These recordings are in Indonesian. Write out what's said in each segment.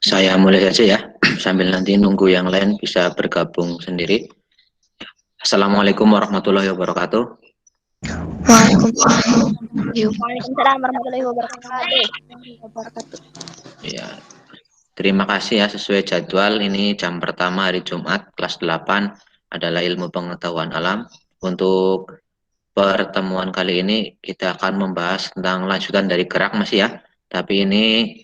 Saya mulai saja ya, sambil nanti nunggu yang lain bisa bergabung sendiri. Assalamualaikum warahmatullahi wabarakatuh. Waalaikumsalam warahmatullahi wabarakatuh. Ya, terima kasih ya, sesuai jadwal ini jam pertama hari Jumat kelas 8 adalah ilmu pengetahuan alam. Untuk pertemuan kali ini kita akan membahas tentang lanjutan dari gerak masih ya, tapi ini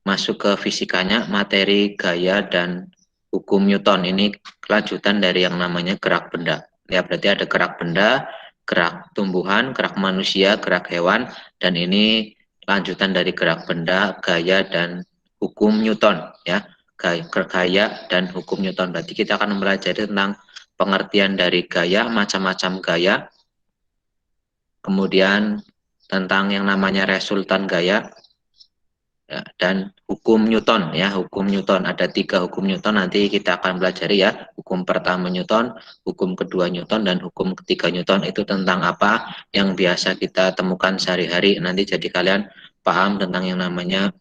masuk ke fisikanya, materi, gaya, dan hukum Newton. Ini kelanjutan dari yang namanya gerak benda. Ya, berarti ada gerak benda, gerak tumbuhan, gerak manusia, gerak hewan, dan ini lanjutan dari gerak benda, gaya, dan hukum Newton. Ya, gaya dan hukum Newton. Berarti kita akan mempelajari tentang pengertian dari gaya, macam-macam gaya, kemudian tentang yang namanya resultan gaya, ya, dan hukum Newton ya, hukum Newton ada 3 hukum Newton, nanti kita akan pelajari ya. Hukum pertama Newton, hukum kedua Newton, dan hukum ketiga Newton. Itu tentang apa yang biasa kita temukan sehari-hari, nanti jadi kalian paham tentang yang namanya,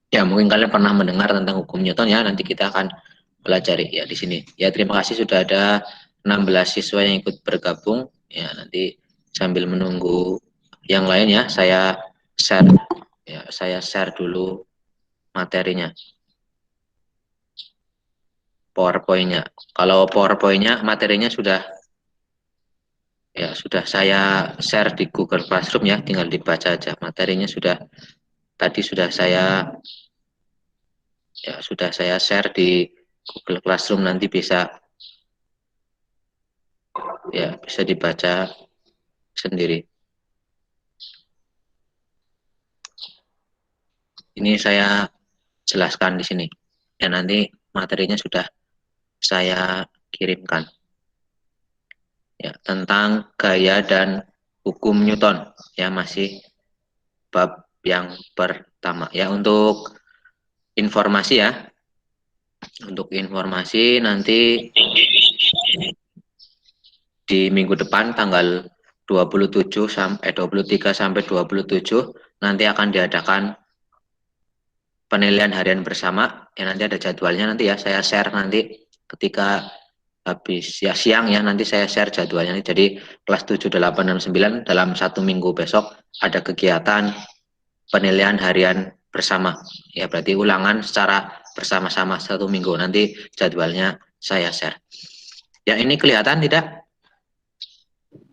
ya mungkin kalian pernah mendengar tentang hukum Newton ya, nanti kita akan pelajari ya di sini ya. Terima kasih sudah ada 16 siswa yang ikut bergabung ya. Nanti sambil menunggu yang lain ya, saya share dulu materinya, PowerPoint-nya. Kalau PowerPoint-nya, materinya sudah saya share di Google Classroom ya, tinggal dibaca aja. Materinya tadi sudah saya share di Google Classroom, nanti bisa dibaca sendiri. Ini saya jelaskan di sini. Ya, nanti materinya sudah saya kirimkan. Ya, tentang gaya dan hukum Newton. Ya, masih bab yang pertama. Ya, untuk informasi ya. Untuk informasi nanti di minggu depan tanggal 23 sampai 27 nanti akan diadakan penilaian harian bersama. Ya, nanti ada jadwalnya, nanti ya saya share nanti ketika habis ya siang ya, nanti saya share jadwalnya. Jadi kelas 7, 8, dan 9 dalam 1 minggu besok ada kegiatan penilaian harian bersama. Ya, berarti ulangan secara bersama-sama 1 minggu. Nanti jadwalnya saya share. Ya, ini kelihatan tidak?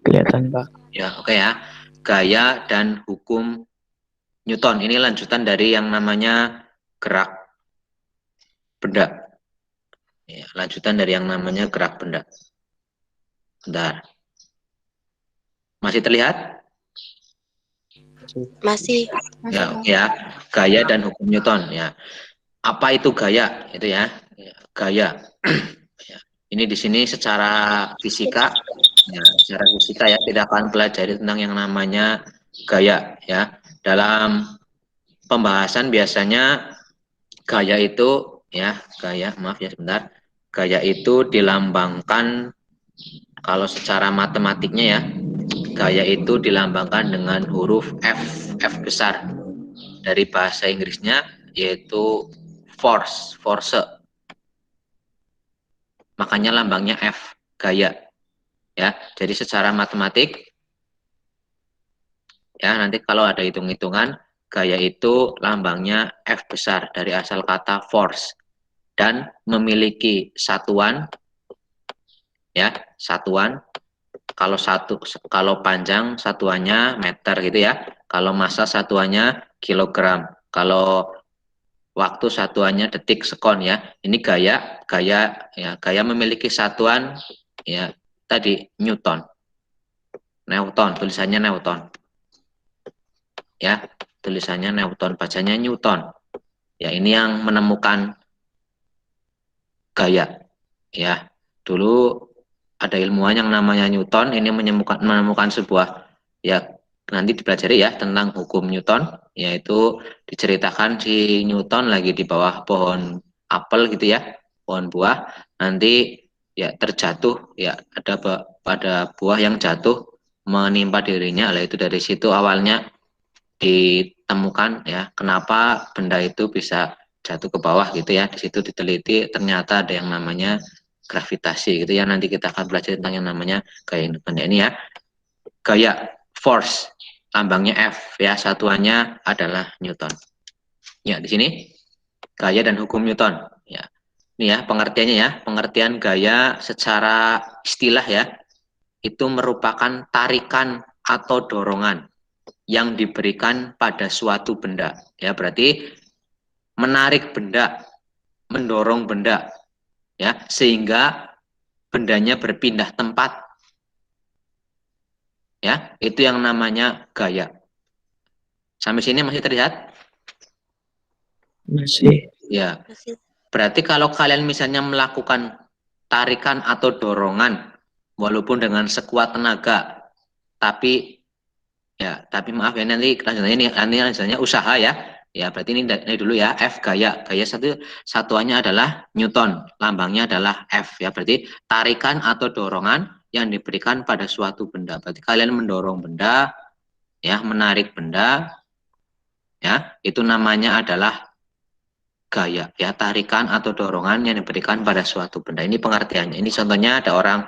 Kelihatan, Pak. Ya, oke ya. Gaya dan hukum Newton. Ini lanjutan dari yang namanya gerak benda. Ya, lanjutan dari yang namanya gerak benda. Bentar. Masih terlihat? Masih. Ya, gaya dan hukum Newton ya. Apa itu gaya? Itu ya. Gaya. Ya. Ini di sini secara fisika ya, tidak akan pelajari tentang yang namanya gaya ya. Dalam pembahasan biasanya gaya itu ya, gaya itu dilambangkan, kalau secara matematiknya ya, gaya itu dilambangkan dengan huruf F besar. Dari bahasa Inggrisnya yaitu force. Makanya lambangnya F, gaya. Ya, jadi secara matematik ya, nanti kalau ada hitung-hitungan, gaya itu lambangnya F besar dari asal kata force dan memiliki satuan ya, satuan. Kalau panjang satuannya meter gitu ya. Kalau massa satuannya kilogram. Kalau waktu satuannya detik, sekon ya. Ini gaya ya, gaya memiliki satuan ya tadi Newton. Tulisannya Newton. Ya, tulisannya Newton, bacanya Newton. Ya, ini yang menemukan gaya. Ya, dulu ada ilmuwan yang namanya Newton, ini menemukan sebuah, ya nanti dipelajari ya tentang hukum Newton, yaitu diceritakan si Newton lagi di bawah pohon apel gitu ya, pohon buah, nanti ya terjatuh ya, pada buah yang jatuh menimpa dirinya. Lah, itu dari situ awalnya ditemukan ya, kenapa benda itu bisa jatuh ke bawah gitu ya. Di situ diteliti ternyata ada yang namanya gravitasi gitu ya. Nanti kita akan belajar tentang yang namanya gaya Newton. Ini ya, gaya force, lambangnya F ya, satuannya adalah Newton. Ya, di sini gaya dan hukum Newton. Ya, ini ya pengertiannya ya. Pengertian gaya secara istilah ya, itu merupakan tarikan atau dorongan yang diberikan pada suatu benda. Ya, berarti menarik benda, mendorong benda, ya, sehingga bendanya berpindah tempat. Ya, itu yang namanya gaya. Sampai sini masih terlihat? Masih. Ya. Berarti kalau kalian misalnya melakukan tarikan atau dorongan, walaupun dengan sekuat tenaga, tapi maaf ya, nanti lanjutannya usaha ya. Ya, berarti ini dulu ya, F gaya. Gaya satuannya adalah Newton, lambangnya adalah F ya. Berarti tarikan atau dorongan yang diberikan pada suatu benda. Berarti kalian mendorong benda, ya, menarik benda, ya, itu namanya adalah gaya, ya, tarikan atau dorongan yang diberikan pada suatu benda. Ini pengertiannya. Ini contohnya ada orang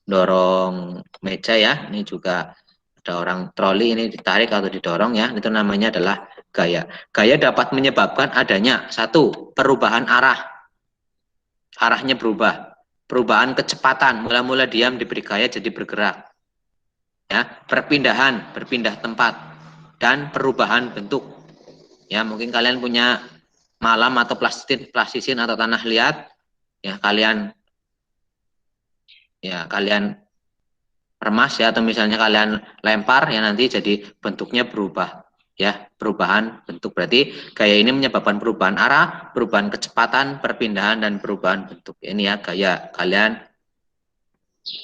dorong meja ya, ini juga ada orang troli, ini ditarik atau didorong ya, itu namanya adalah gaya. Gaya dapat menyebabkan adanya satu, perubahan arahnya berubah, perubahan kecepatan, mula-mula diam diberi gaya jadi bergerak, ya, berpindah tempat, dan perubahan bentuk. Ya, mungkin kalian punya malam atau plastisin atau tanah liat, ya, kalian remas ya, atau misalnya kalian lempar ya, nanti jadi bentuknya berubah ya, perubahan bentuk. Berarti gaya ini menyebabkan perubahan arah, perubahan kecepatan, perpindahan, dan perubahan bentuk. Ini ya gaya kalian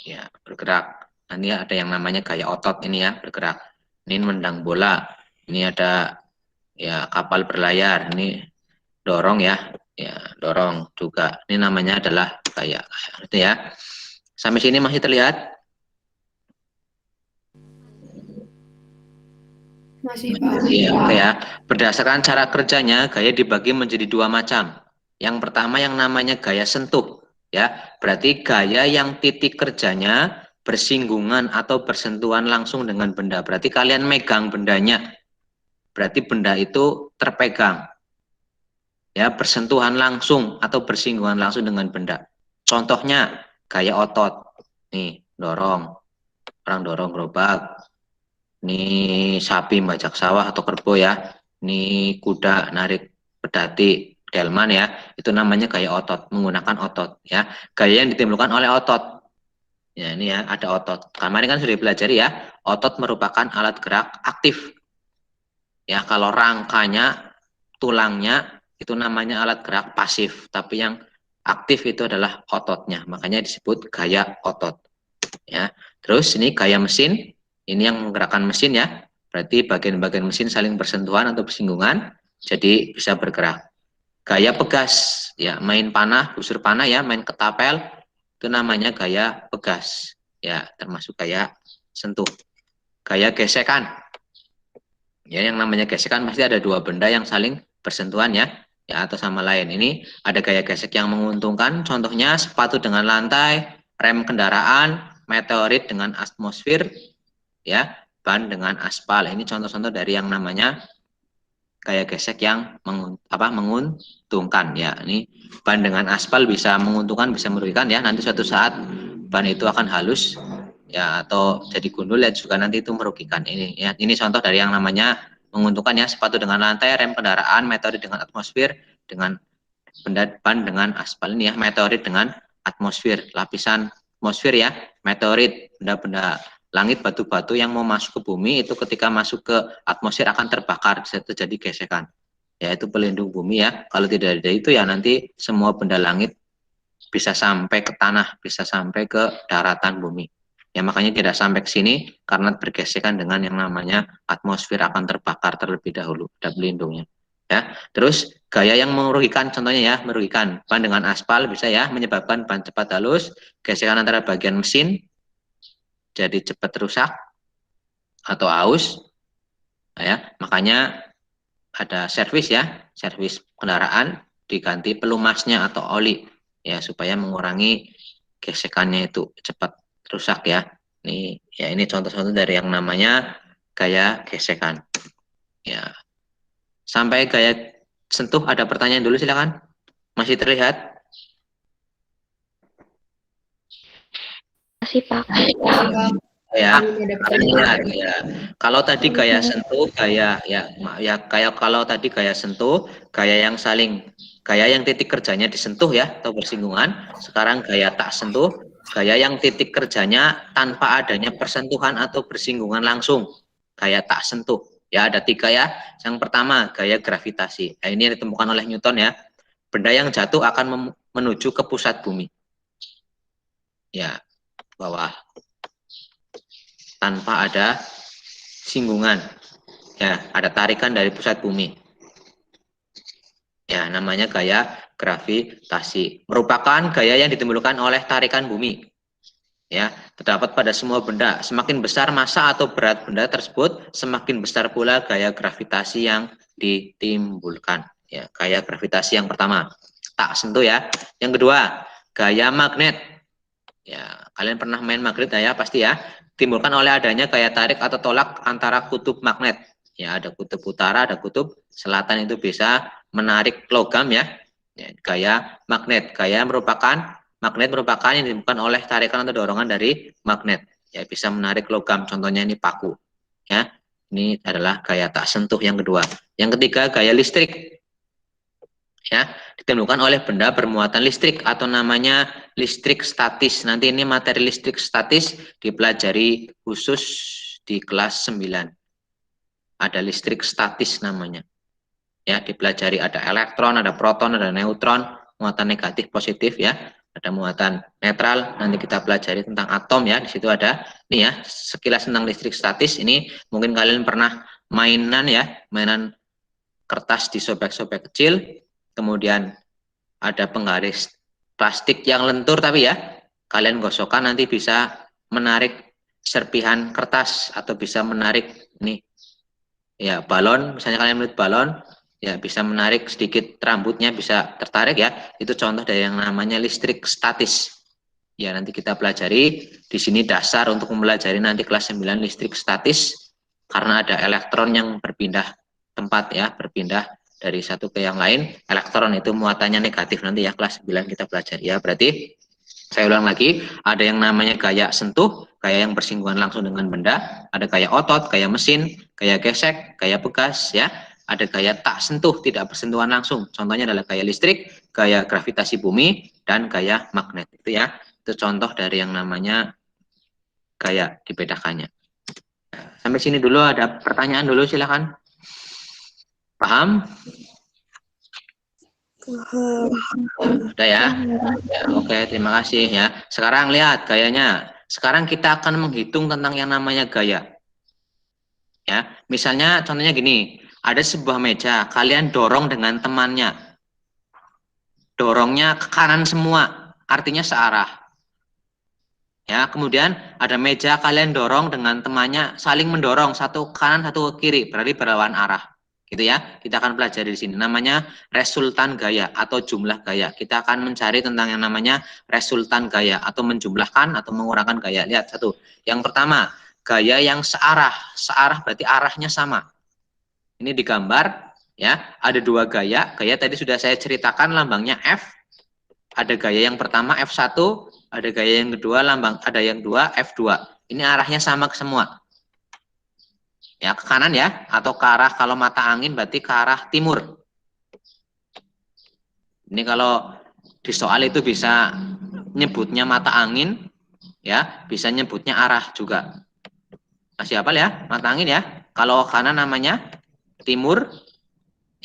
ya bergerak. Nanti ada yang namanya gaya otot, ini ya bergerak. Ini menendang bola, ini ada ya kapal berlayar, ini dorong ya, dorong juga. Ini namanya adalah gaya. Itu ya. Sampai sini masih terlihat? Masih, Pak. Iya, oke ya. Berdasarkan cara kerjanya, gaya dibagi menjadi dua macam. Yang pertama yang namanya gaya sentuh, ya. Berarti gaya yang titik kerjanya bersinggungan atau bersentuhan langsung dengan benda. Berarti kalian megang bendanya. Berarti benda itu terpegang. Ya, bersentuhan langsung atau bersinggungan langsung dengan benda. Contohnya gaya otot. Nih, dorong. Orang dorong gerobak. Ini sapi bajak sawah atau kerbau ya. Ini kuda narik pedati, delman ya. Itu namanya gaya otot, menggunakan otot ya. Gaya yang ditimbulkan oleh otot. Ya, ini ya, ada otot. Kemarin kan sudah dipelajari ya. Otot merupakan alat gerak aktif. Ya, kalau rangkanya, tulangnya itu namanya alat gerak pasif, tapi yang aktif itu adalah ototnya. Makanya disebut gaya otot. Ya. Terus ini gaya mesin. Ini yang menggerakkan mesin ya. Berarti bagian-bagian mesin saling bersentuhan atau bersinggungan, jadi bisa bergerak. Gaya pegas, ya, main panah, busur panah ya, main ketapel, itu namanya gaya pegas. Ya, termasuk gaya sentuh. Gaya gesekan. Ya, yang namanya gesekan pasti ada dua benda yang saling bersentuhan ya, atau sama lain. Ini ada gaya gesek yang menguntungkan, contohnya sepatu dengan lantai, rem kendaraan, meteorit dengan atmosfer, ya, ban dengan aspal. Ini contoh-contoh dari yang namanya gaya gesek yang menguntungkan ya. Ini ban dengan aspal bisa menguntungkan, bisa merugikan ya. Nanti suatu saat ban itu akan halus ya, atau jadi gundul ya, juga nanti itu merugikan. Ini ya, ini contoh dari yang namanya menguntungkan ya, sepatu dengan lantai, rem kendaraan, meteorit dengan atmosfer, dengan ban dengan aspal. Ini ya, meteorit dengan atmosfer, lapisan atmosfer ya, meteorit, benda-benda langit, batu-batu yang mau masuk ke bumi itu ketika masuk ke atmosfer akan terbakar, bisa terjadi gesekan. Ya, itu pelindung bumi ya. Kalau tidak ada itu ya nanti semua benda langit bisa sampai ke tanah, bisa sampai ke daratan bumi. Ya, makanya tidak sampai ke sini karena bergesekan dengan yang namanya atmosfer, akan terbakar terlebih dahulu, ada pelindungnya. Ya, terus gaya yang merugikan, contohnya ya, merugikan ban dengan aspal bisa ya, menyebabkan ban cepat halus, gesekan antara bagian mesin jadi cepat rusak atau aus. Ya, makanya ada servis ya, servis kendaraan diganti pelumasnya atau oli ya, supaya mengurangi gesekannya itu cepat rusak ya. Ini contoh-contoh dari yang namanya gaya gesekan ya. Sampai gaya sentuh ada pertanyaan dulu, silakan. Masih terlihat? Masih Pak. Ya, ya. Kalau tadi gaya sentuh, kalau tadi gaya sentuh, gaya yang titik kerjanya disentuh ya atau bersinggungan. Sekarang gaya tak sentuh, gaya yang titik kerjanya tanpa adanya persentuhan atau bersinggungan langsung. Gaya tak sentuh. Ya, ada 3 ya. Yang pertama, gaya gravitasi. Nah, ini yang ditemukan oleh Newton ya. Benda yang jatuh akan menuju ke pusat bumi. Ya, bawah. Tanpa ada singgungan. Ya, ada tarikan dari pusat bumi. Ya, namanya gaya gravitasi. Merupakan gaya yang ditimbulkan oleh tarikan bumi. Ya, terdapat pada semua benda. Semakin besar massa atau berat benda tersebut, semakin besar pula gaya gravitasi yang ditimbulkan. Ya, gaya gravitasi yang pertama, tak sentuh ya. Yang kedua, gaya magnet. Ya, kalian pernah main magnet ya, pasti ya. Timbulkan oleh adanya gaya tarik atau tolak antara kutub magnet. Ya, ada kutub utara, ada kutub selatan, itu bisa menarik logam ya. Ya, gaya magnet. Magnet merupakan yang ditimbulkan oleh tarikan atau dorongan dari magnet. Ya, bisa menarik logam. Contohnya ini paku. Ya, ini adalah gaya tak sentuh yang kedua. Yang ketiga, gaya listrik. Ya, ditimbulkan oleh benda bermuatan listrik atau namanya listrik statis. Nanti ini materi listrik statis dipelajari khusus di kelas 9. Ada listrik statis namanya. Ya, dipelajari ada elektron, ada proton, ada neutron, muatan negatif, positif ya. Ada muatan netral, nanti kita pelajari tentang atom ya. Di situ ada nih ya, sekilas tentang listrik statis. Ini mungkin kalian pernah mainan kertas disobek-sobek kecil, kemudian ada penggaris plastik yang lentur, tapi ya kalian gosokkan nanti bisa menarik serpihan kertas atau bisa menarik nih ya balon. Misalnya kalian melihat balon ya, bisa menarik sedikit rambutnya, bisa tertarik ya. Itu contoh dari yang namanya listrik statis ya. Nanti kita pelajari di sini dasar untuk mempelajari nanti kelas 9 listrik statis, karena ada elektron yang berpindah tempat ya, berpindah dari satu ke yang lain. Elektron itu muatannya negatif, nanti ya kelas 9 kita pelajari ya. Berarti saya ulang lagi, ada yang namanya gaya sentuh, gaya yang bersinggungan langsung dengan benda, ada gaya otot, gaya mesin, gaya gesek, gaya bekas ya. Ada gaya tak sentuh, tidak bersentuhan langsung. Contohnya adalah gaya listrik, gaya gravitasi bumi, dan gaya magnet. Itu ya, itu contoh dari yang namanya gaya dibedakannya. Sampai sini dulu, ada pertanyaan dulu, silakan. Paham? Udah ya? Ya, oke, terima kasih ya. Sekarang lihat gayanya. Sekarang kita akan menghitung tentang yang namanya gaya. Ya, misalnya contohnya gini, ada sebuah meja, kalian dorong dengan temannya. Dorongnya ke kanan semua, artinya searah. Ya, kemudian ada meja, kalian dorong dengan temannya, saling mendorong, satu ke kanan, satu ke kiri, berarti berlawanan arah. Gitu ya. Kita akan pelajari di sini, namanya resultan gaya atau jumlah gaya. Kita akan mencari tentang yang namanya resultan gaya atau menjumlahkan atau mengurangkan gaya. Lihat satu. Yang pertama, gaya yang searah. Searah berarti arahnya sama. Ini digambar ya, ada 2 gaya. Gaya tadi sudah saya ceritakan, lambangnya F. Ada gaya yang pertama F1, ada gaya yang kedua ada yang 2 F2. Ini arahnya sama ke semua. Ya, ke kanan ya, atau ke arah, kalau mata angin berarti ke arah timur. Ini kalau di soal itu bisa nyebutnya mata angin ya, bisa nyebutnya arah juga. Masih hafal ya, mata angin ya. Kalau ke kanan namanya timur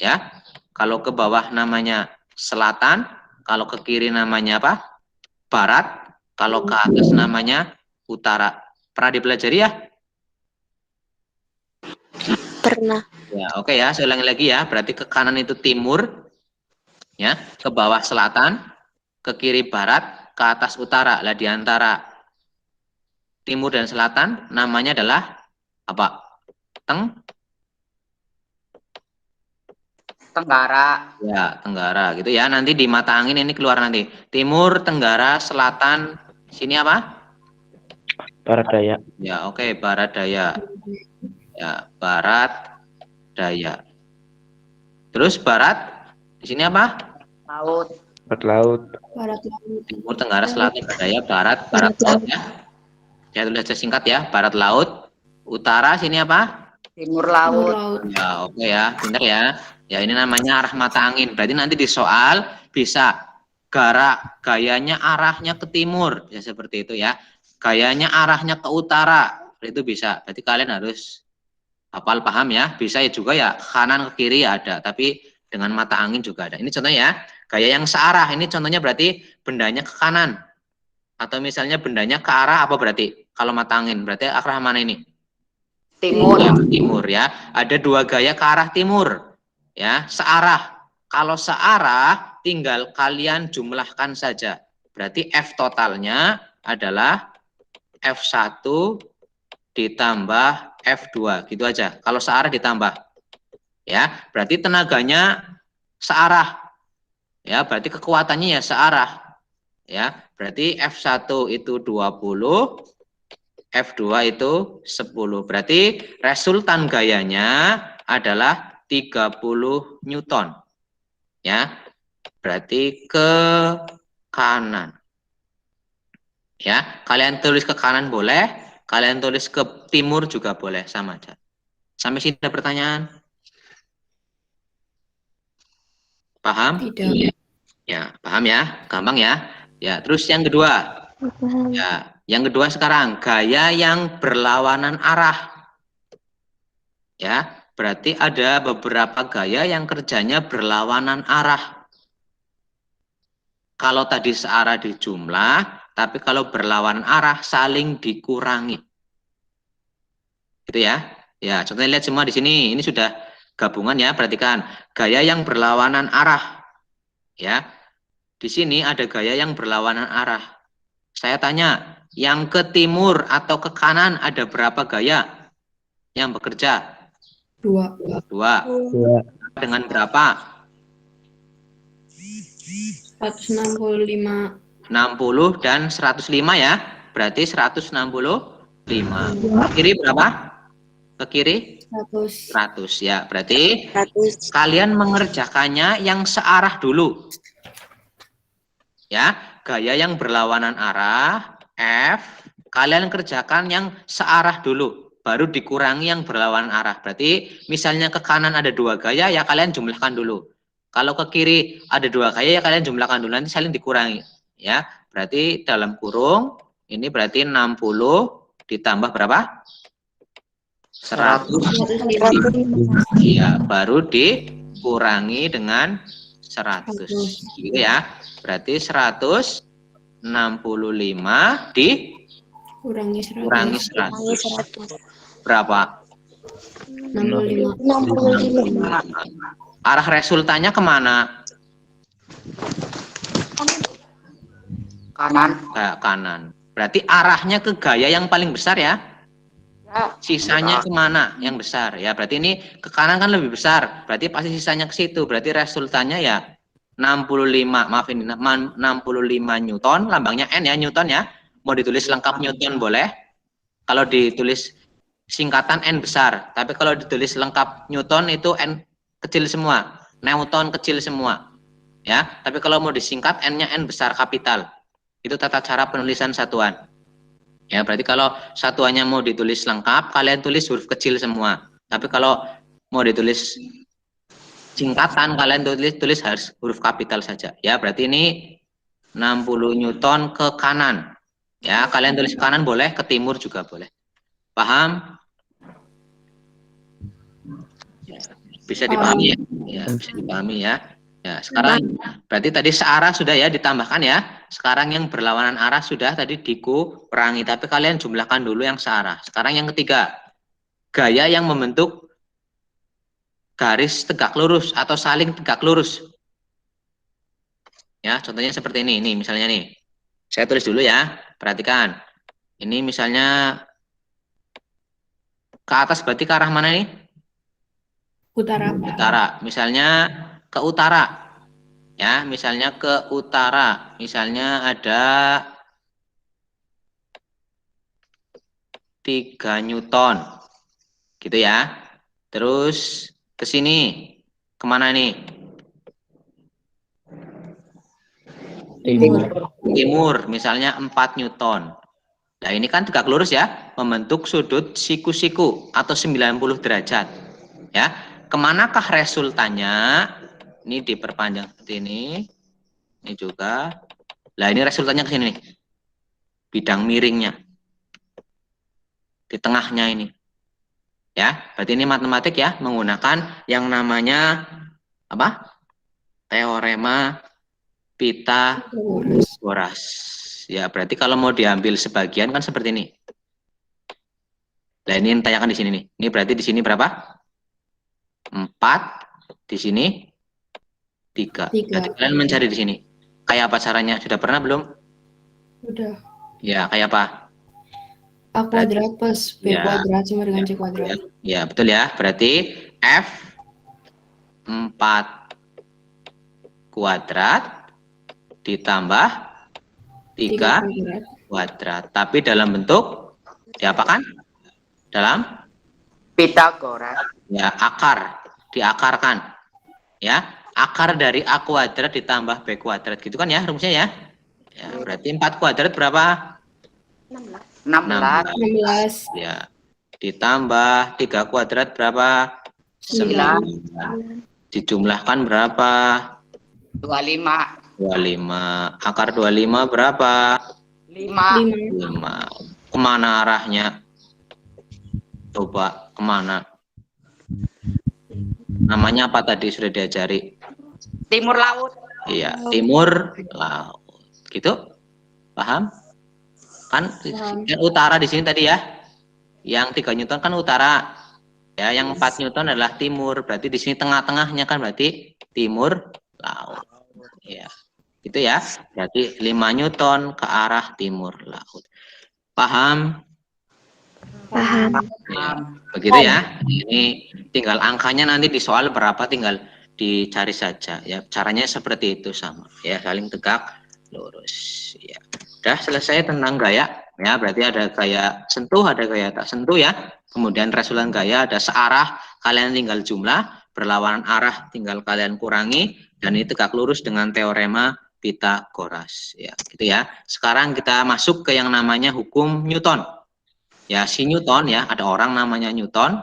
ya. Kalau ke bawah namanya selatan, kalau ke kiri namanya apa? Barat, kalau ke atas namanya utara. Pernah dipelajari ya? Pernah. Ya, oke ya, saya ulangi lagi ya. Berarti ke kanan itu timur, ya, ke bawah selatan, ke kiri barat, ke atas utara. Lah di antara timur dan selatan namanya adalah apa? Tenggara. Ya, tenggara gitu ya. Nanti di mata angin ini keluar nanti. Timur, tenggara, selatan. Sini apa? Barat daya. Ya, oke, barat daya. Ya, barat daya. Terus barat. Di sini apa? Laut. Barat laut. Barat laut. Timur, tenggara, selatan, barat daya, barat laut ya. Saya tulis aja singkat ya. Barat laut. Utara sini apa? Timur Timur laut. laut. Ya, oke ya. Pinter ya. Ya, ini namanya arah mata angin. Berarti nanti di soal bisa gayanya arahnya ke timur. Ya, seperti itu ya. Gayanya arahnya ke utara. Itu bisa. Berarti kalian harus hafal, paham ya. Bisa ya juga ya. Kanan ke kiri ya ada. Tapi dengan mata angin juga ada. Ini contohnya ya. Gaya yang searah. Ini contohnya berarti bendanya ke kanan. Atau misalnya bendanya ke arah apa berarti? Kalau mata angin. Berarti arah mana ini? Timur. Ya, timur ya. Ada dua gaya ke arah timur. Ya, searah. Kalau searah, tinggal kalian jumlahkan saja. Berarti F totalnya adalah F1 ditambah F2. Gitu aja. Kalau searah ditambah. Ya, berarti tenaganya searah. Ya, berarti kekuatannya ya searah. Ya, berarti F1 itu 20, F2 itu 10. Berarti resultan gayanya adalah 30 Newton. Ya. Berarti ke kanan. Ya, kalian tulis ke kanan boleh, kalian tulis ke timur juga boleh, sama aja. Sampai sini ada pertanyaan? Paham? Tidak. Ya, paham ya? Gampang ya? Ya, terus yang kedua. Ya, yang kedua sekarang gaya yang berlawanan arah. Ya, berarti ada beberapa gaya yang kerjanya berlawanan arah. Kalau tadi searah di jumlah, tapi kalau berlawanan arah saling dikurangi. Gitu ya. Ya, contohnya lihat semua di sini. Ini sudah gabungan ya, perhatikan. Gaya yang berlawanan arah. Ya. Di sini ada gaya yang berlawanan arah. Saya tanya, yang ke timur atau ke kanan ada berapa gaya yang bekerja? 2. 2. Dua. Dengan berapa? 165. 60 dan 105 ya. Berarti 165. Ke kiri berapa? Ke kiri 100. 100 ya. Berarti kalian mengerjakannya yang searah dulu. Ya, gaya yang berlawanan arah F, kalian kerjakan yang searah dulu, baru dikurangi yang berlawanan arah. Berarti misalnya ke kanan ada 2 gaya, ya kalian jumlahkan dulu. Kalau ke kiri ada 2 gaya, ya kalian jumlahkan dulu, nanti saling dikurangi. Ya, berarti dalam kurung ini berarti 60 ditambah berapa? 100. Iya, baru dikurangi dengan 100. Gitu ya. Berarti 165 Kurangi dikurangi 100. Berapa? 65. Arah resultannya kemana? Kanan. Kanan. Berarti arahnya ke gaya yang paling besar ya. Ya. Sisanya kemana? Yang besar ya. Berarti ini ke kanan kan lebih besar. Berarti pasti sisanya ke situ. Berarti resultannya ya 65. Maaf ini 65 Newton. Lambangnya N ya, Newton ya. Mau ditulis lengkap Newton boleh. Kalau ditulis singkatan N besar. Tapi kalau ditulis lengkap Newton itu N kecil semua. Newton kecil semua. Ya. Tapi kalau mau disingkat N-nya N besar kapital. Itu tata cara penulisan satuan. Ya, berarti kalau satuannya mau ditulis lengkap, kalian tulis huruf kecil semua. Tapi kalau mau ditulis singkatan, kalian tulis harus huruf kapital saja. Ya, berarti ini 60 Newton ke kanan. Ya, kalian tulis ke kanan boleh, ke timur juga boleh. Paham? Bisa dipahami ya? Ya, bisa dipahami ya. Ya, sekarang berarti tadi searah sudah ya ditambahkan ya. Sekarang yang berlawanan arah sudah tadi dikurangi, tapi kalian jumlahkan dulu yang searah. Sekarang yang ketiga, gaya yang membentuk garis tegak lurus atau saling tegak lurus. Ya, contohnya seperti ini. Nih, misalnya nih. Saya tulis dulu ya. Perhatikan. Ini misalnya ke atas berarti ke arah mana nih? Utara. Utara. Misalnya ke utara. Ya, misalnya ke utara. Misalnya ada 3 Newton. Gitu ya. Terus ke sini. Kemana nih? Timur. Timur. Misalnya 4 Newton. Nah, ini kan tegak lurus ya. Membentuk sudut siku-siku atau 90 derajat. Ya. Kemanakah resultannya? Ini diperpanjang seperti ini. Ini juga. Nah, ini resultannya ke sini nih. Bidang miringnya. Di tengahnya ini. Ya, berarti ini matematik ya, menggunakan yang namanya apa? Teorema Pythagoras. Ya, berarti kalau mau diambil sebagian kan seperti ini. Nah, ini yang ditanyakan di sini nih. Ini berarti di sini berapa? 4, di sini 3. Jadi kalian mencari di sini. Kayak apa caranya? Sudah pernah belum? Sudah. Ya, kayak apa? A kuadrat plus B Ya. kuadrat sama dengan C kuadrat. Ya, betul ya. Berarti F 4 kuadrat ditambah 3 kuadrat. Tapi dalam bentuk diapakan? Dalam Pythagoras. ya akar, diakarkan. Ya, akar dari A kuadrat ditambah B kuadrat gitu kan ya rumusnya ya. Ya, berarti 4 kuadrat berapa? 16. 16. Ya. Ditambah 3 kuadrat berapa? 9. Dijumlahkan berapa? 25. 25. Akar 25 berapa? 5. 5. Kemana arahnya? Coba kemana? Namanya apa tadi sudah diajari? Timur laut. Iya, timur laut. Gitu? Paham? Kan utara di sini tadi ya. Yang 3 Newton kan utara. Ya, yang 4 Newton adalah timur. Berarti di sini tengah-tengahnya kan berarti timur laut. Ya. Itu ya. Berarti 5 Newton ke arah timur laut. Paham? Paham. Ya, begitu ya. Ini tinggal angkanya nanti di soal berapa tinggal dicari saja. Ya, caranya seperti itu sama. Ya, saling tegak lurus. Ya. Udah selesai tentang gaya. Ya, berarti ada gaya sentuh, ada gaya tak sentuh ya. Kemudian resultan gaya ada searah, kalian tinggal jumlah, berlawanan arah tinggal kalian kurangi, dan ini tegak lurus dengan teorema Pythagoras. Ya, gitu ya. Sekarang kita masuk ke yang namanya hukum Newton. Ya, si Newton ya, ada orang namanya Newton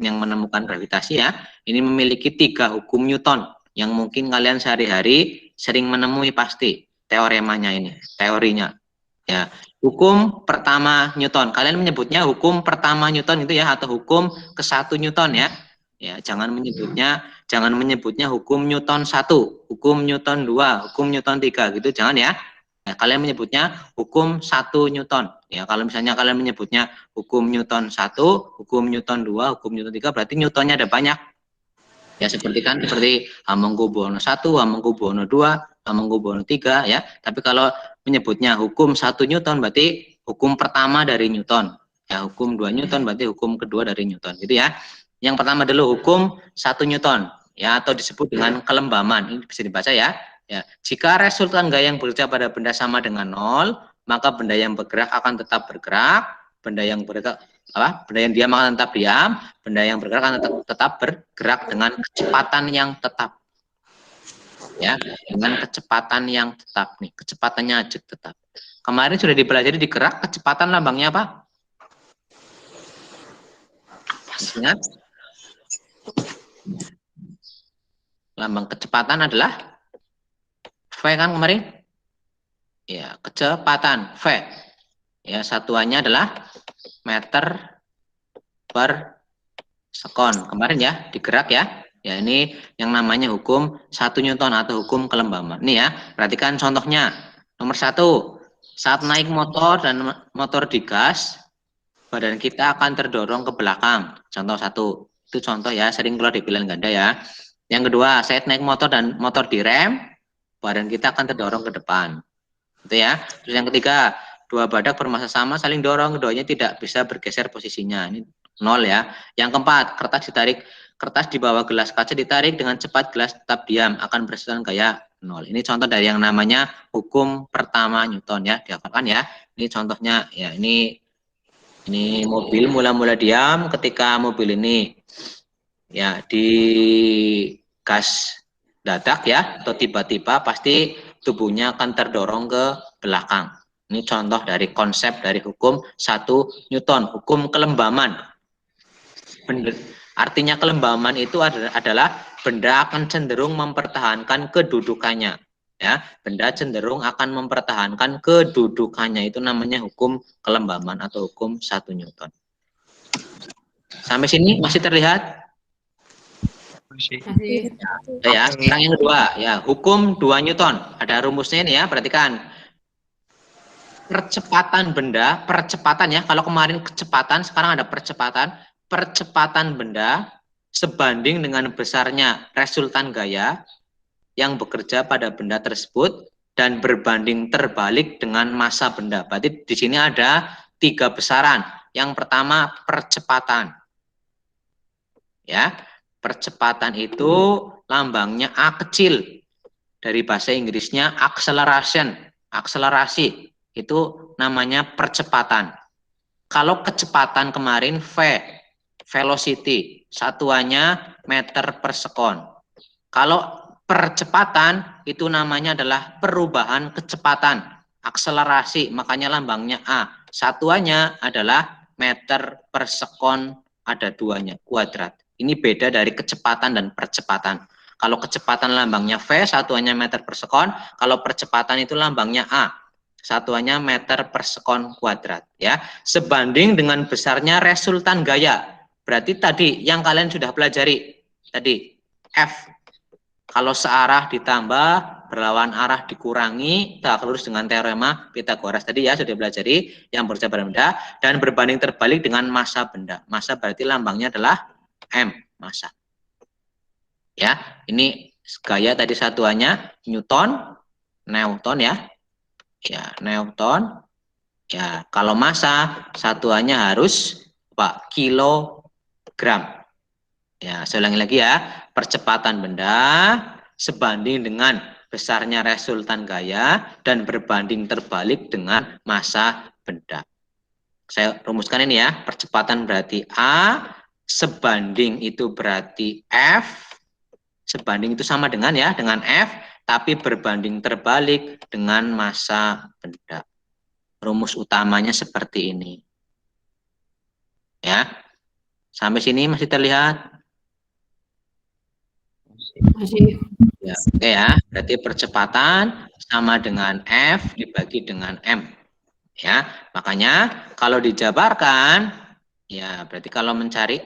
yang menemukan gravitasi ya. Ini memiliki 3 hukum Newton yang mungkin kalian sehari-hari sering menemui pasti teoremanya ini, teorinya. Ya, hukum pertama Newton. Kalian menyebutnya hukum pertama Newton itu ya, atau hukum ke-1 Newton ya. Ya, jangan menyebutnya hukum Newton 1, hukum Newton 2, hukum Newton 3 gitu, jangan ya. Nah, kalian menyebutnya hukum 1 Newton. Ya, kalau misalnya kalian menyebutnya hukum Newton 1, hukum Newton 2, hukum Newton 3, berarti Newtonnya ada banyak. Ya, seperti Hamengkubuwono 1, Hamengkubuwono 2, Hamengkubuwono 3 ya. Tapi kalau menyebutnya hukum 1 Newton berarti hukum pertama dari Newton. Ya, hukum 2 Newton berarti hukum kedua dari Newton gitu ya. Yang pertama dulu hukum 1 Newton ya, atau disebut dengan kelembaman. Ini bisa dibaca ya. Ya, jika resultan gaya yang bekerja pada benda sama dengan 0, maka benda yang bergerak akan tetap bergerak, benda yang diam akan tetap diam, benda yang bergerak akan tetap bergerak dengan kecepatan yang tetap. Ya, dengan kecepatan yang tetap nih, kecepatannya aja tetap. Kemarin sudah dipelajari di gerak, kecepatan lambangnya apa? Ingat? Lambang kecepatan adalah V kan kemarin? Ya, kecepatan V. Ya, satuannya adalah meter per sekon. Kemarin ya, digerak ya. Ya, ini yang namanya hukum 1 Newton atau hukum kelembaman. Ini ya, perhatikan contohnya. Nomor 1, saat naik motor dan motor digas, badan kita akan terdorong ke belakang. Contoh 1. Itu contoh ya, sering keluar di pilihan ganda ya. Yang kedua, saat naik motor dan motor direm, badan kita akan terdorong ke depan. Gitu ya. Terus yang ketiga, 2 badak bermassa sama saling dorong, keduanya tidak bisa bergeser posisinya. Ini 0 ya. Yang keempat, kertas ditarik Kertas di bawah gelas kaca ditarik dengan cepat, gelas tetap diam, akan berhasilkan gaya 0. Ini contoh dari yang namanya hukum pertama Newton ya, dihafalkan ya. Ini contohnya ya, ini mobil mula-mula diam ketika mobil ini ya digas dadak ya, atau tiba-tiba pasti tubuhnya akan terdorong ke belakang. Ini contoh dari konsep dari hukum 1 Newton, hukum kelembaman. Artinya kelembaman itu adalah benda akan cenderung mempertahankan kedudukannya. Ya, benda cenderung akan mempertahankan kedudukannya, itu namanya hukum kelembaman atau hukum 1 Newton. Sampai sini masih terlihat? Masih. Ya, sekarang yang kedua ya, hukum 2 Newton. Ada rumusnya ini ya, perhatikan. Percepatan benda, percepatan ya, kalau kemarin kecepatan, sekarang ada percepatan. Percepatan benda sebanding dengan besarnya resultan gaya yang bekerja pada benda tersebut dan berbanding terbalik dengan massa benda. Berarti di sini ada 3 besaran. Yang pertama percepatan. Ya, percepatan itu lambangnya A kecil. Dari bahasa Inggrisnya acceleration, akselerasi. Itu namanya percepatan. Kalau kecepatan kemarin V, velocity, satuannya meter per sekon. Kalau percepatan itu namanya adalah perubahan kecepatan, akselerasi, makanya lambangnya A. Satuannya adalah meter per sekon, ada 2-nya, kuadrat. Ini beda dari kecepatan dan percepatan. Kalau kecepatan lambangnya V, satuannya meter per sekon. Kalau percepatan itu lambangnya A, satuannya meter per sekon kuadrat. Ya, sebanding dengan besarnya resultan gaya. Berarti tadi yang kalian sudah pelajari tadi F. Kalau searah ditambah, berlawan arah dikurangi, tegak lurus dengan teorema Pythagoras tadi ya sudah pelajari, yang bekerja pada benda dan berbanding terbalik dengan massa benda. Massa berarti lambangnya adalah M, massa. Ya, ini gaya tadi satuannya Newton, Newton ya. Ya, Newton. Ya, kalau massa satuannya harus Pak kilogram. Ya, saya ulangi lagi ya. Percepatan benda sebanding dengan besarnya resultan gaya dan berbanding terbalik dengan massa benda. Saya rumuskan ini ya. Percepatan berarti A, sebanding itu berarti F. Sebanding itu sama dengan ya, dengan F, tapi berbanding terbalik dengan massa benda. Rumus utamanya seperti ini. Ya. Sampai sini masih terlihat? Masih. Ya, oke ya. Berarti percepatan sama dengan F dibagi dengan M. Ya, makanya kalau dijabarkan, ya berarti kalau mencari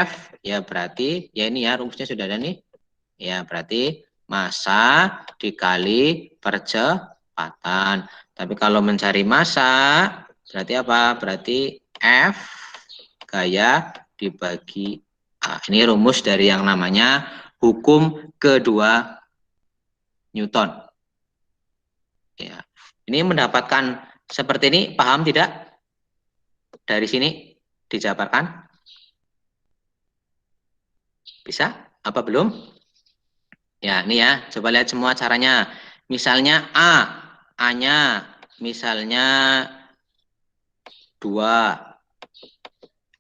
F, ya berarti, ya ini ya rumusnya sudah ada nih. Ya, berarti massa dikali percepatan. Tapi kalau mencari massa, berarti apa? Berarti F gaya dibagi A. Ini rumus dari yang namanya hukum kedua Newton. Ya. Ini mendapatkan seperti ini, paham tidak? Dari sini dijabarkan? Bisa? Apa belum? Ya, ini ya, coba lihat semua caranya. Misalnya A-nya misalnya 2,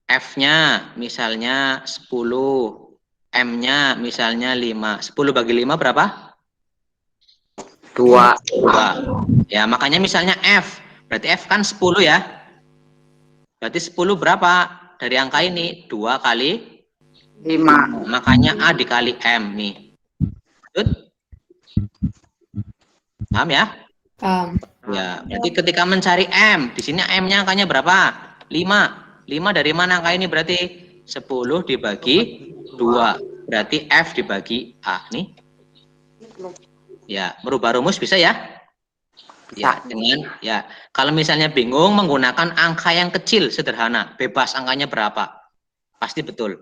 F-nya misalnya 10, M-nya misalnya 5. 10 bagi 5 berapa? 2. 2. Ya, makanya misalnya F, berarti F kan 10 ya. Berarti 10 berapa? Dari angka ini, 2 kali 5. Makanya A dikali M nih. Paham ya? Paham. Ya, berarti ketika mencari M, di sini M-nya angkanya berapa? 5. 5 dari mana angka ini berarti? 10 dibagi 2. Berarti F dibagi A nih. Ya, merubah rumus bisa ya? Ya, dengan ya. Kalau misalnya bingung menggunakan angka yang kecil sederhana, bebas angkanya berapa? Pasti betul.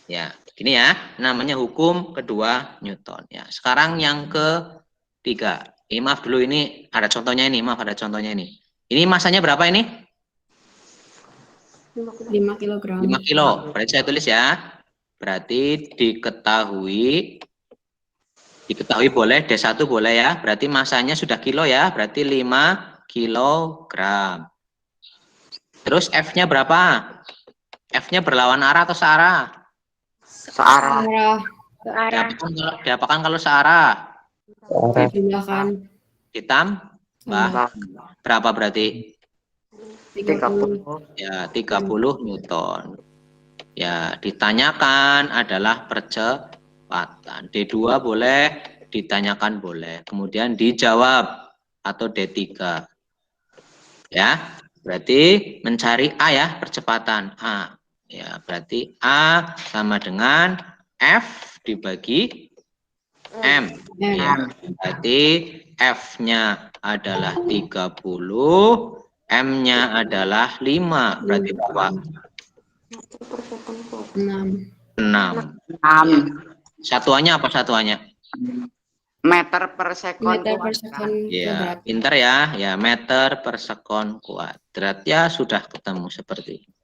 Ya, gini ya, namanya hukum kedua Newton. Ya, sekarang yang ketiga. Ini maaf dulu, ini ada contohnya ini, maaf ada contohnya ini. Ini masanya berapa ini? 5 kilogram. 5 kilo. Berarti saya tulis ya. Berarti diketahui boleh, D1 boleh ya. Berarti masanya sudah kilo ya. Berarti 5 kilogram. Terus F-nya berapa? F-nya berlawan arah atau searah? Searah. Arah. Diapakan kalau searah? Searah. Dijumlahkan. Ditambah berapa berarti? 30. Ya, 30 Newton. Ya, ditanyakan adalah percepatan. D2 boleh, ditanyakan boleh. Kemudian dijawab atau D3. Ya, berarti mencari A ya, percepatan A. Ya, berarti A sama dengan F dibagi M. Ya, berarti F-nya adalah 30, M-nya adalah 5. Berarti berapa? 6. 6. 6 Satuannya apa satuannya? meter per sekon. Meter per sekon Ya, kuadrat. pinter ya. Ya, meter per sekon kuadrat. Ya, sudah ketemu seperti ini.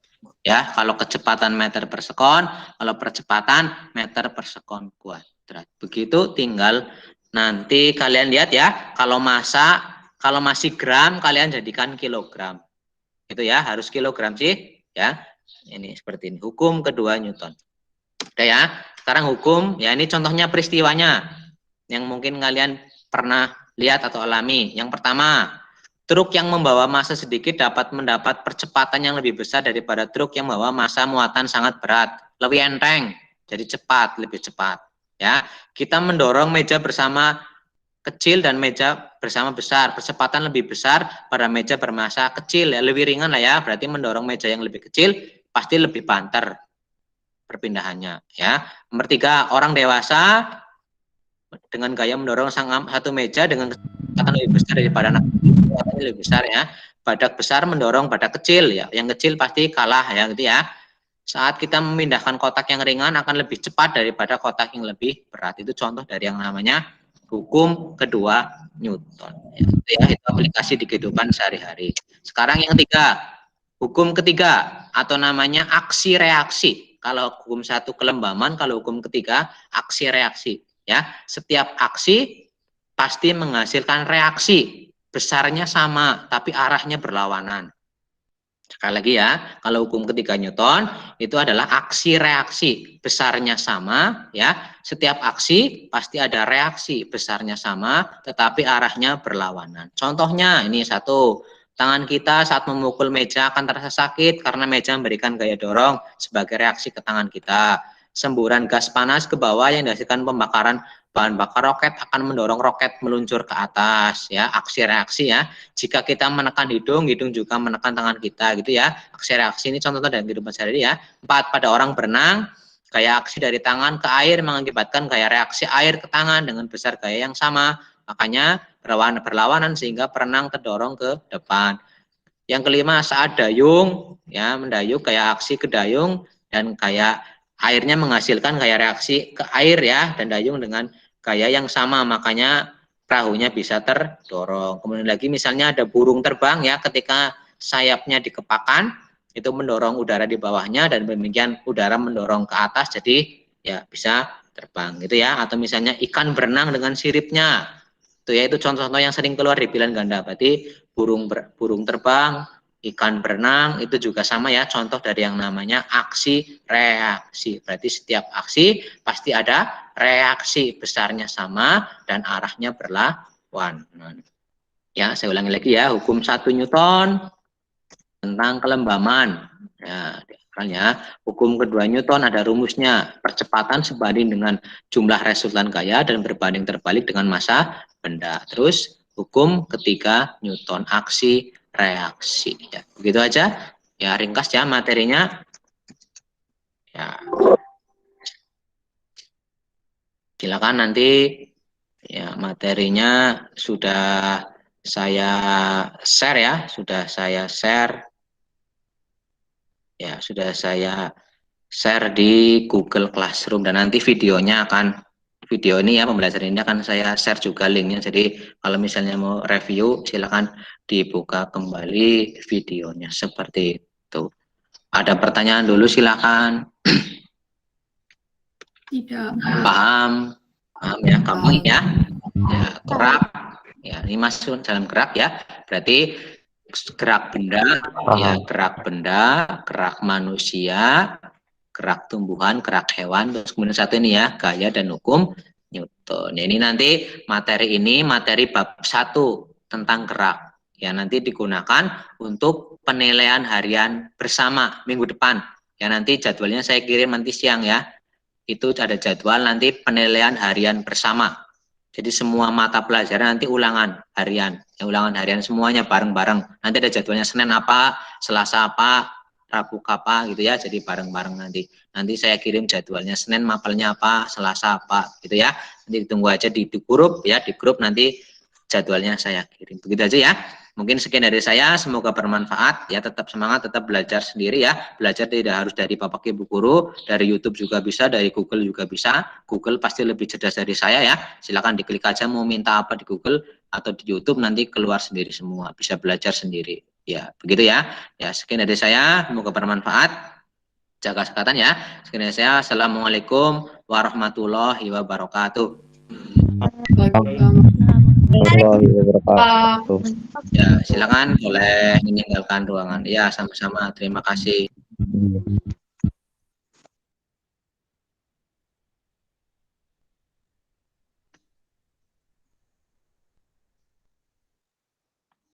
Ya, kalau kecepatan meter per sekon, kalau percepatan meter per sekon kuadrat. Begitu, tinggal nanti kalian lihat ya, kalau massa, kalau masih gram, kalian jadikan kilogram. Itu ya, harus kilogram sih. Ya, ini seperti ini. Hukum kedua Newton. Oke ya, sekarang hukum, ya ini contohnya peristiwanya yang mungkin kalian pernah lihat atau alami. Yang pertama, truk yang membawa massa sedikit dapat mendapat percepatan yang lebih besar daripada truk yang membawa massa muatan sangat berat. Lebih enteng, jadi cepat, lebih cepat. Ya, kita mendorong meja bersama kecil dan meja bersama besar. Percepatan lebih besar pada meja bermassa kecil, ya lebih ringan lah ya. Berarti mendorong meja yang lebih kecil pasti lebih banter perpindahannya. Ya, nomor 3, orang dewasa dengan gaya mendorong satu meja dengan kecepatan lebih besar daripada anak kecil, lebih besar ya. Badak besar mendorong badak kecil ya. Yang kecil pasti kalah ya gitu ya. Saat kita memindahkan kotak yang ringan akan lebih cepat daripada kotak yang lebih berat. Itu contoh dari yang namanya hukum kedua Newton. Ya, itu aplikasi di kehidupan sehari-hari. Sekarang yang ketiga, hukum ketiga atau namanya aksi reaksi. Kalau hukum satu kelembaman, kalau hukum ketiga aksi reaksi. Ya, setiap aksi pasti menghasilkan reaksi, besarnya sama tapi arahnya berlawanan. Sekali lagi ya, kalau hukum ketiga Newton itu adalah aksi reaksi, besarnya sama ya. Setiap aksi pasti ada reaksi, besarnya sama tetapi arahnya berlawanan. Contohnya ini satu, tangan kita saat memukul meja akan terasa sakit karena meja memberikan gaya dorong sebagai reaksi ke tangan kita. Semburan gas panas ke bawah yang dihasilkan pembakaran bahan bakar roket akan mendorong roket meluncur ke atas ya, aksi reaksi ya. Jika kita menekan hidung juga menekan tangan kita gitu ya. Aksi reaksi ini contoh dari kehidupan sehari-hari ya. 4, pada orang berenang, gaya aksi dari tangan ke air mengakibatkan gaya reaksi air ke tangan dengan besar gaya yang sama. Makanya berlawanan sehingga perenang terdorong ke depan. Yang kelima, saat dayung ya, mendayung gaya aksi ke dayung dan gaya airnya menghasilkan gaya reaksi ke air ya, dan dayung dengan gaya yang sama, makanya perahunya bisa terdorong. Kemudian lagi misalnya ada burung terbang ya, ketika sayapnya dikepakkan itu mendorong udara di bawahnya dan demikian udara mendorong ke atas, jadi ya bisa terbang gitu ya. Atau misalnya ikan berenang dengan siripnya, itu ya, itu contoh-contoh yang sering keluar di pilihan ganda. Berarti burung terbang, ikan berenang itu juga sama ya, contoh dari yang namanya aksi reaksi. Berarti setiap aksi pasti ada reaksi, besarnya sama dan arahnya berlawanan. Ya, saya ulangi lagi ya, hukum 1 Newton tentang kelembaman. Ya, hukum kedua Newton ada rumusnya, percepatan sebanding dengan jumlah resultan gaya dan berbanding terbalik dengan massa benda. Terus hukum ketiga Newton, aksi reaksi ya. Begitu aja ya, ringkas ya materinya ya. Silakan nanti ya, materinya sudah saya share ya, sudah saya share ya, sudah saya share di Google Classroom, dan nanti videonya akan, video ini ya, pembelajaran ini akan saya share juga linknya. Jadi kalau misalnya mau review silakan dibuka kembali videonya seperti itu. Ada pertanyaan dulu silakan. Tidak. Paham? Paham ya, gampang ya. Ya, gerak. Ya, ini masuk dalam gerak ya. Berarti gerak benda, ya gerak benda, gerak manusia, gerak tumbuhan, gerak hewan. Terus kemudian satu ini ya, gaya dan hukum Newton. Ini nanti materi bab 1 tentang gerak. Ya, nanti digunakan untuk penilaian harian bersama minggu depan. Ya, nanti jadwalnya saya kirim nanti siang ya. Itu ada jadwal nanti penilaian harian bersama. Jadi semua mata pelajaran nanti ulangan harian. Ya, ulangan harian semuanya bareng-bareng. Nanti ada jadwalnya Senin apa, Selasa apa, Rabu apa gitu ya. Jadi bareng-bareng nanti. Nanti saya kirim jadwalnya Senin mapelnya apa, Selasa apa gitu ya. Nanti ditunggu aja di grup ya, di grup nanti jadwalnya saya kirim. Begitu aja ya. Mungkin sekian dari saya, semoga bermanfaat ya, tetap semangat, tetap belajar sendiri ya. Belajar tidak harus dari Bapak Ibu guru, dari YouTube juga bisa, dari Google juga bisa. Google pasti lebih cerdas dari saya ya. Silakan diklik aja mau minta apa di Google atau di YouTube, nanti keluar sendiri semua, bisa belajar sendiri. Ya, begitu ya. Ya, sekian dari saya, semoga bermanfaat. Jaga kesehatan ya. Sekian dari saya. Assalamualaikum warahmatullahi wabarakatuh. Warahmatullahi wabarakatuh. Ya, silakan boleh meninggalkan ruangan. Ya, sama-sama. Terima kasih.